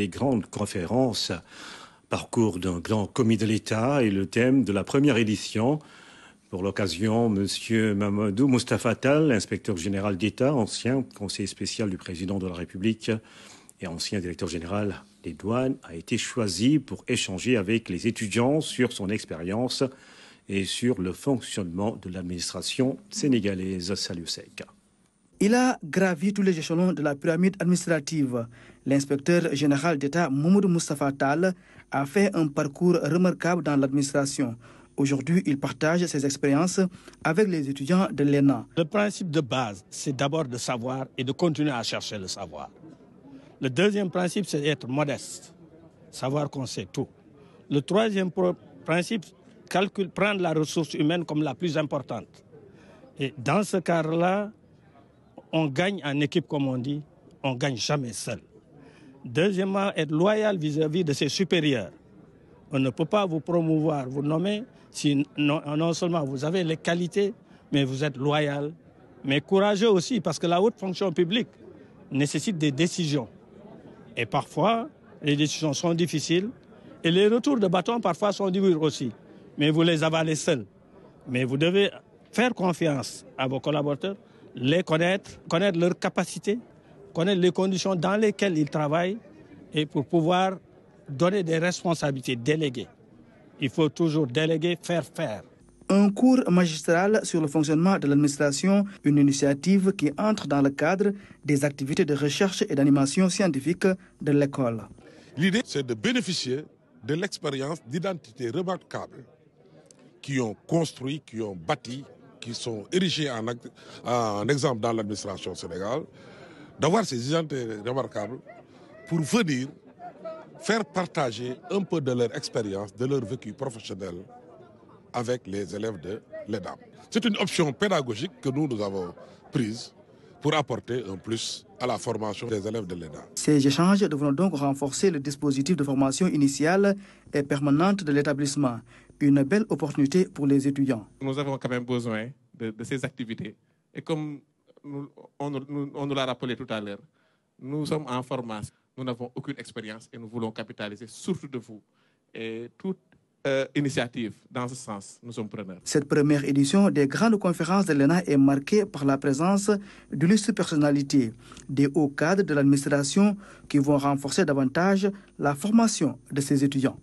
Les grandes conférences, parcours d'un grand commis de l'État, est le thème de la première édition. Pour l'occasion, M. Mamadou Moustapha Tall, inspecteur général d'État, ancien conseiller spécial du président de la République et ancien directeur général des douanes, a été choisi pour échanger avec les étudiants sur son expérience et sur le fonctionnement de l'administration sénégalaise. Salut Sek. Il a gravi tous les échelons de la pyramide administrative. L'inspecteur général d'État Mamadou Moustapha Tall a fait un parcours remarquable dans l'administration. Aujourd'hui, il partage ses expériences avec les étudiants de l'ENA. Le principe de base, c'est d'abord de savoir et de continuer à chercher le savoir. Le deuxième principe, c'est d'être modeste, savoir qu'on sait tout. Le troisième principe, prendre la ressource humaine comme la plus importante. Et dans ce cadre-là, on gagne en équipe, comme on dit, on ne gagne jamais seul. Deuxièmement, être loyal vis-à-vis de ses supérieurs. On ne peut pas vous promouvoir, vous nommer, si non seulement vous avez les qualités, mais vous êtes loyal, mais courageux aussi, parce que la haute fonction publique nécessite des décisions. Et parfois, les décisions sont difficiles, et les retours de bâton parfois sont durs aussi. Mais vous les avalez seuls. Mais vous devez faire confiance à vos collaborateurs, les connaître leurs capacités, connaître les conditions dans lesquelles ils travaillent, et pour pouvoir donner des responsabilités, déléguer. Il faut toujours déléguer, faire faire. Un cours magistral sur le fonctionnement de l'administration, une initiative qui entre dans le cadre des activités de recherche et d'animation scientifique de l'école. L'idée, c'est de bénéficier de l'expérience d'identités remarquables qui ont construit, qui ont bâti, qui sont érigés en exemple dans l'administration sénégalaise, d'avoir ces identités remarquables pour venir faire partager un peu de leur expérience, de leur vécu professionnel avec les élèves de l'ENA. C'est une option pédagogique que nous avons prise pour apporter un plus à la formation des élèves de l'ENA. Ces échanges devront donc renforcer le dispositif de formation initiale et permanente de l'établissement. Une belle opportunité pour les étudiants. Nous avons quand même besoin de ces activités. Et comme on nous l'a rappelé tout à l'heure, nous sommes en formation. Nous n'avons aucune expérience et nous voulons capitaliser surtout de vous. Et toute initiative dans ce sens, nous sommes preneurs. Cette première édition des grandes conférences de l'ENA est marquée par la présence d'illustres personnalités, des hauts cadres de l'administration qui vont renforcer davantage la formation de ces étudiants.